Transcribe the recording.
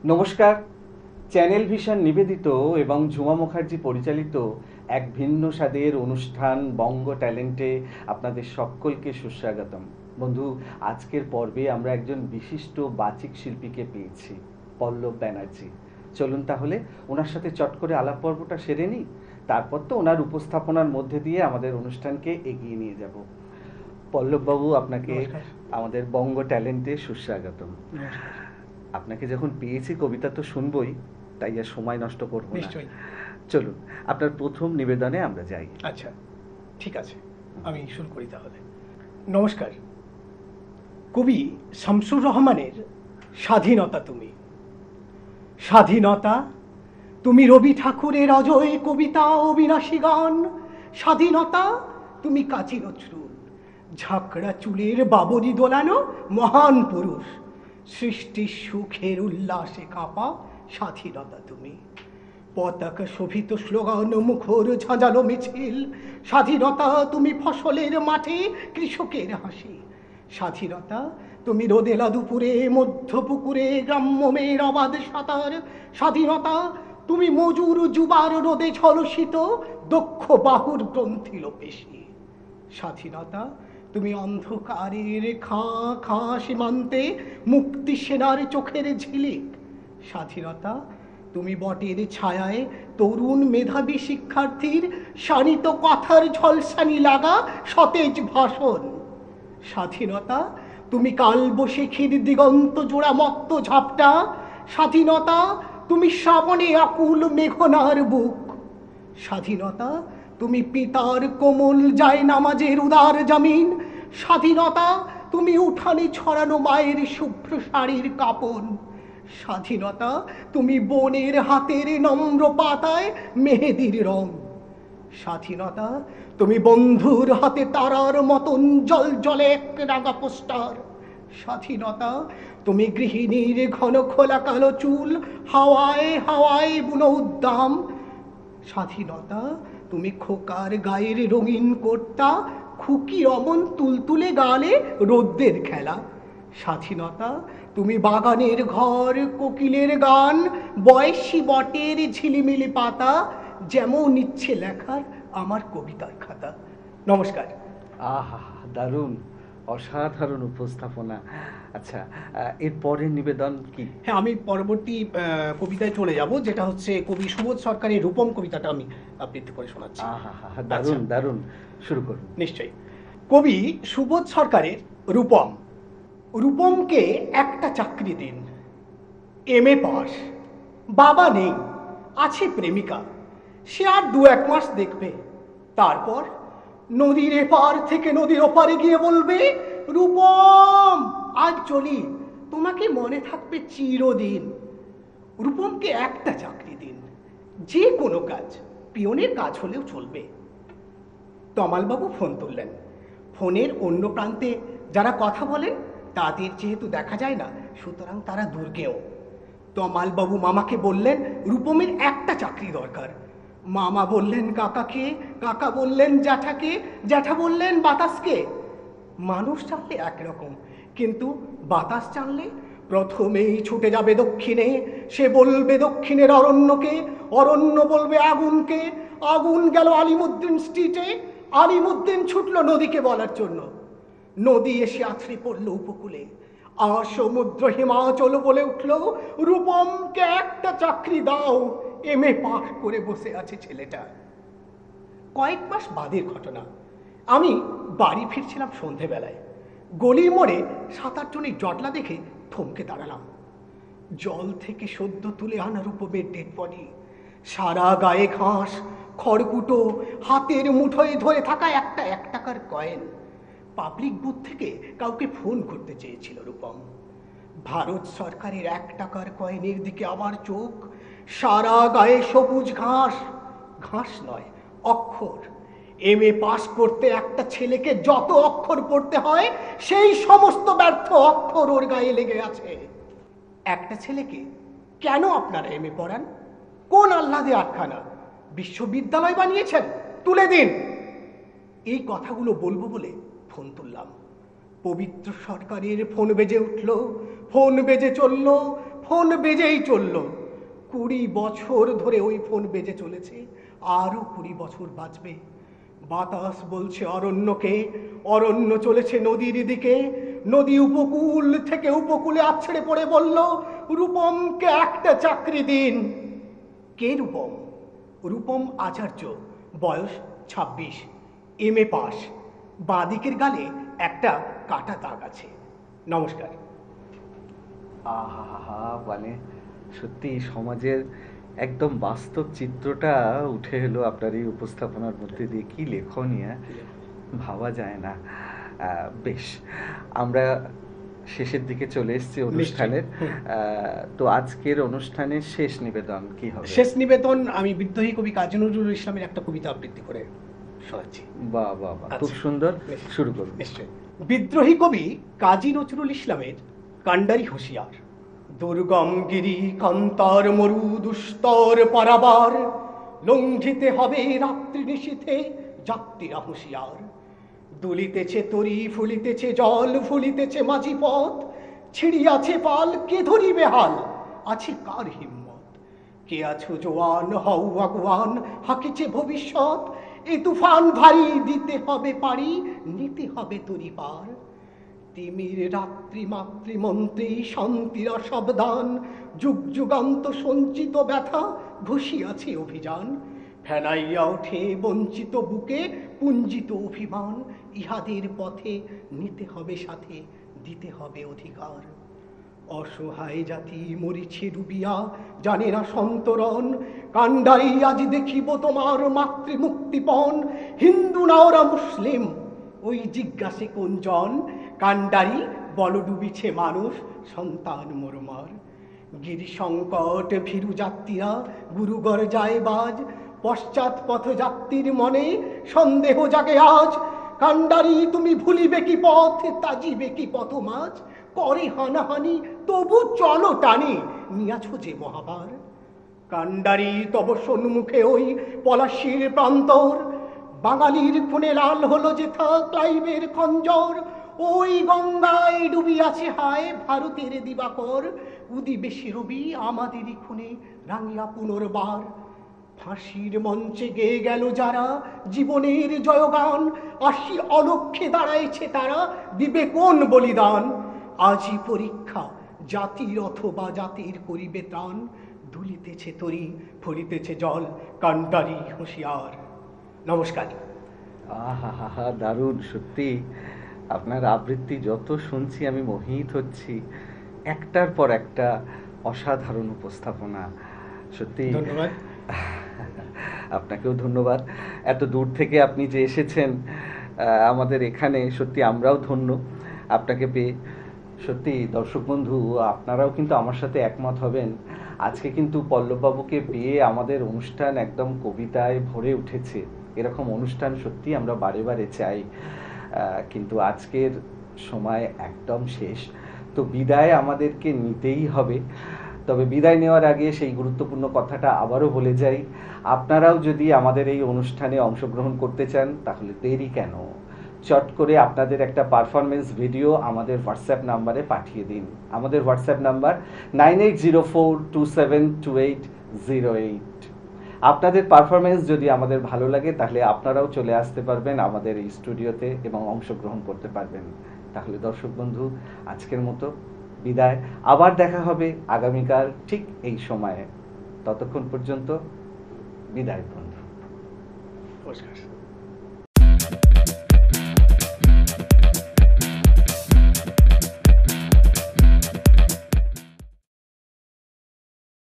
নমস্কার। Channel vision নিবেদিত এবং ঝুমা মুখার্জি পরিচালিত এক ভিন্ন স্বাদের অনুষ্ঠান বঙ্গ ট্যালেন্টে আপনাদের সকলকে সুস্বাগতম। বন্ধু, আজকের পর্বে আমরা একজন বিশিষ্ট বাচিক শিল্পীকে পেয়েছি, পল্লব ব্যানার্জি। চলুন তাহলে ওনার সাথে চট করে আলাপ পর্বটা সেরে নিই, তারপর তো ওনার উপস্থাপনার মধ্যে দিয়ে আমাদের অনুষ্ঠানকে এগিয়ে নিয়ে যাব। পল্লববাবু, আপনাকে নমস্কার। আমাদের বঙ্গ ট্যালেন্টে সুস্বাগতম। নমস্কার। আপনাকে যখন পেয়েছি কবিতা তো শুনবই, তাই আর সময় নষ্ট করব না। নিশ্চয়ই। চলুন আপনার প্রথম নিবেদনে আমরা যাই। আচ্ছা, ঠিক আছে, আমি শুরু করি তাহলে। নমস্কার। কবি শামসুর রহমানের স্বাধীনতা তুমি। স্বাধীনতা তুমি রবি ঠাকুরের অজয় কবিতা অবিনাশী গান। স্বাধীনতা তুমি কাজী নজরুল, ঝাঁকড়া চুলের বাবরি দোলানো মহান পুরুষ। সৃষ্টির সুখের উল্লাসে কাঁপা স্বাধীনতা তুমি। পতাকা শোভিত স্লোগান মুখর ঝাঁঝালো মিছিল। স্বাধীনতা তুমি ফসলের মাঠে কৃষকের হাসি। স্বাধীনতা তুমি রোদেলা দুপুরে মধ্য পুকুরে গ্রাম্য মেয়ের অবাধ সাঁতার। স্বাধীনতা তুমি মজুর যুবার রোদে ঝলসিত দক্ষ বাহুর গ্রন্থিল পেশি। স্বাধীনতা তুমি অন্ধকারের খাঁ খাঁ সীমান্তে মুক্তি সেনার চোখের ঝিলিক। স্বাধীনতা তুমি বটের ছায়ায় তরুণ মেধাবী শিক্ষার্থীর শানিত কথার ঝলসানি লাগা সতেজ ভাষণ। স্বাধীনতা তুমি কালবৈশাখীর দিগন্ত জোড়া মত্ত ঝাপটা। স্বাধীনতা তুমি শ্রাবণে আকুল মেঘনার বুক। স্বাধীনতা তুমি পিতার কোমল যায় নামাজের উদার জামিন। স্বাধীনতা তুমি উঠানে ছড়ানো মায়ের শুভ্র শাড়ির কাপন। স্বাধীনতা তুমি বনের হাতের নম্র পাতায় মেহেদির রং। স্বাধীনতা তুমি বন্ধুর হাতে তারার মতন জল জলে এক রাঙা পোস্টার। স্বাধীনতা তুমি গৃহিণীর ঘন খোলা কালো চুল হাওয়ায় হাওয়ায় বুনো উদ্দাম। স্বাধীনতা তুমি খোকার গায়ের রঙিন কর্তা, খুকি অমন তুলতুলে গালে রোদ্দের খেলা। স্বাধীনতা তুমি বাগানের ঘর কোকিলের গান বয়সী বটের ঝিলিমিলি পাতা যেমন ইচ্ছে লেখার আমার কবিতার খাতা। নমস্কার। আহা, দারুণ, অসাধারণ উপস্থাপনা। আচ্ছা, এর পরের নিবেদন কি? হ্যাঁ, আমি পরবর্তী কবিতায় চলে যাব, যেটা হচ্ছে কবি সুবোধ সরকারের রূপম কবিতাটা আমি আবৃত্তি করে শোনাচ্ছি। আহা, দারুণ দারুণ, শুরু করুন। নিশ্চয়ই। কবি সুবোধ সরকারের রূপম। রূপমকে একটা চাকরি দিন, এমএ পাস, বাবা নেই, আছে প্রেমিকা, সে আর 2-1 মাস দেখবে। তারপর নদীর এপার থেকে নদীর ওপারে গিয়ে বলবে, রূপম আজ চলি, তোমাকে মনে থাকবে চিরদিন। রূপমকে একটা চাকরি দিন, যে কোনো কাজ, পিয়নের কাজ হলেও চলবে। তমালবাবু ফোন তুললেন। ফোনের অন্য প্রান্তে যারা কথা বলেন তাদের যেহেতু দেখা যায় না, সুতরাং তারা দুর্গেও। তমালবাবু মামাকে বললেন রূপমের একটা চাকরি দরকার। মামা বললেন কাকাকে, কাকা বললেন জ্যাঠাকে, জ্যাঠা বললেন বাতাসকে। মানুষ জানলে একরকম, কিন্তু বাতাস জানলে প্রথমেই ছুটে যাবে দক্ষিণে। সে বলবে দক্ষিণের অরণ্যকে, অরণ্য বলবে আগুনকে, আগুন গেল আলিমুদ্দিন স্ট্রিটে, আলিমুদ্দিন ছুটল নদীকে বলার জন্য। নদী এসে আছড়ে পড়ল উপকূলে, আর সমুদ্র হিমাচল বলে উঠল, রূপমকে একটা চাকরি দাও, এমএ পাস করে বসে আছে ছেলেটা। কয়েক মাস বাদের ঘটনা। আমি বাড়ি ফিরছিলাম সন্ধেবেলায়। গলির মোড়ে 7-8 জনের জটলা দেখে থমকে দাঁড়ালাম। জল থেকে সদ্য তুলে আনা রূপমের ডেড বডি, সারা গায়ে ঘাস, খড়কুটো, হাতের মুঠোয় ধরে থাকা একটা 1 টাকার কয়েন। পাবলিক বুথ থেকে কাউকে ফোন করতে চেয়েছিল রূপম। ভারত সরকারের 1 টাকার কয়েনের দিকে আমার চোখ। সারা গায়ে সবুজ ঘাস, ঘাস নয় অক্ষর। এমএ পাস করতে একটা ছেলেকে যত অক্ষর পড়তে হয় সেই সমস্ত ব্যর্থ অক্ষর ওর গায়ে লেগে আছে। একটা ছেলেকে কেন আপনারা এমএ পড়ান? কোন আহ্লাদে আটখানা? বিশ্ববিদ্যালয় বানিয়েছেন? তুলে দিন। এই কথাগুলো বলবো বলে ফোন তুললাম। পবিত্র সরকারের ফোন বেজে উঠল, ফোন বেজে চলল, ফোন বেজেই চলল। 20 বছর ধরে ওই ফোন বেজে চলেছে, আরো 20 বছর বাজবে। বাতাস বলছে অরণ্যকে, অরণ্য চলেছে নদীর দিকে। নদী উপকূল থেকে উপকূলে আছড়ে পড়ে বলল, রূপমকে একটা চাকরি দিন। কে রূপম? রূপম আচার্য, বয়স 26, MA পাস। বাঁদিকের গালে একটা কাটা দাগ আছে। নমস্কার। আহা, মানে সত্যি সমাজের একদম বাস্তব চিত্রটা উঠে এলো আপনার এই উপস্থাপনার মধ্যে দিয়ে। কি লেখনী, ভাবা যায় না। বেশ, আমরা শেষের দিকে চলে এসেছি অনুষ্ঠানের। তো আজকের অনুষ্ঠানের শেষ নিবেদন কি হবে? শেষ নিবেদন আমি বিদ্রোহী কবি কাজী নজরুল ইসলামের একটা কবিতা আবৃত্তি করে শোনাচ্ছি। বাহ বাহ বাহ, খুব সুন্দর, শুরু করুন। নিশ্চয়ই। বিদ্রোহী কবি কাজী নজরুল ইসলামের কান্ডারি হুঁশিয়ার। দুর্গম গিরি কান্তার মরু দুস্তর পারাবার, লঙ্ঘিতে হবে রাত্রি নিশীথে যাত্রীরা হুঁশিয়ার। দুলিতেছে তরি, ফুলিতেছে জল, ফুলিতেছে মাঝি পথ, ছিড়িয়াছে পাল, কে ধরিবে হাল, আছে কার হিম্মত? কে আছো জোয়ান, হও আগুয়ান, হাকিছে ভবিষ্যৎ। এ তুফান ভারী, দিতে হবে পারি, নিতে হবে তরি পার। তিমির রাত্রি মাতৃমন্ত্রী শান্তিরা সাবধান, যুগ যুগান্ত সঞ্চিত ব্যথা ঘুষিয়াছে অভিযান। ফেলাইয়া ওঠে বঞ্চিত বুকে পুঞ্জিত অভিমান, ইহাদের পথে নিতে হবে সাথে, দিতে হবে অধিকার। অসহায় জাতি মরিছে ডুবিয়া, জানে না সন্তরণ। কান্ডারি আজ দেখিব তোমার মাতৃমুক্তিপণ। হিন্দু না ওরা মুসলিম, ওই জিজ্ঞাসে কোন জন? কান্ডারি বল ডুবিছে মানুষ, সন্তান মোরমার। গিরি সংকট ভীরু যাত্রীরা গুরুগর যায় বাজ, পশ্চাৎ পথ যাত্রীর মনে সন্দেহ জাগে আজ। কান্ডারি তুমি ভুলিবে কি পথ, তাজিবে কি পথ মাঝ? করে হানাহানি তবু চলো টানি, নিয়াছো যে মহাবার। কান্ডারি তব সন্মুখে ওই পলাশির প্রান্তর, বাঙালির খুনে লাল হলো যেথা ক্লাইভের খঞ্জর। ওই গঙ্গায় ডুবিয়াছে হায় ভারতের দিবাকর, উদিবে সে রবি আমাদেরই খুনে রাঙিয়া পুনর্বার। ফাঁসির মঞ্চে গেয়ে গেল যারা জীবনের জয়গান, আসি অলক্ষ্যে দাঁড়াইছে তারা, দিবে কোন বলিদান? আজই পরীক্ষা জাতির অথবা জাতির করিবে ত্রাণ। দুলিতেছে তরি, ফলিতেছে জল, কান্ডারি হুঁশিয়ার। নমস্কার। আহা, দারুণ সত্যি। আপনার আবৃত্তি যত শুনছি আমি মোহিত হচ্ছি, একটার পর একটা অসাধারণ উপস্থাপনা। সত্যি ধন্যবাদ। আপনাকেও ধন্যবাদ। এত দূর থেকে আপনি যে এসেছেন আমাদের এখানে, সত্যি আমরাও ধন্য আপনাকে পেয়ে। সত্যি দর্শক বন্ধু, আপনারাও কিন্তু আমার সাথে একমত হবেন। আজকে কিন্তু পল্লববাবুকে পেয়ে আমাদের অনুষ্ঠান একদম কবিতায় ভরে উঠেছে। এরকম অনুষ্ঠান সত্যি আমরা বারে বারে চাই, কিন্তু আজকের সময় একদম শেষ। তো বিদায় আমাদেরকে নিতেই হবে। তবে বিদায় নেওয়ার আগে সেই গুরুত্বপূর্ণ কথাটা আবারও বলে যাই, আপনারাও যদি আমাদের এই অনুষ্ঠানে অংশগ্রহণ করতে চান তাহলে দেরি কেন, চট করে আপনাদের একটা পারফরমেন্স ভিডিও আমাদের হোয়াটসঅ্যাপ নাম্বারে পাঠিয়ে দিন। আমাদের হোয়াটসঅ্যাপ নাম্বার 9804272808। আপনাদের পারফরমেন্স যদি আমাদের ভালো লাগে তাহলে আপনারাও চলে আসতে পারবেন আমাদের এই স্টুডিওতে এবং অংশগ্রহণ করতে পারবেন। তাহলে দর্শক বন্ধু, আজকের মতো বিদায়। আবার দেখা হবে আগামীকাল ঠিক এই সময়ে। ততক্ষণ পর্যন্ত বিদায় বন্ধু। নমস্কার।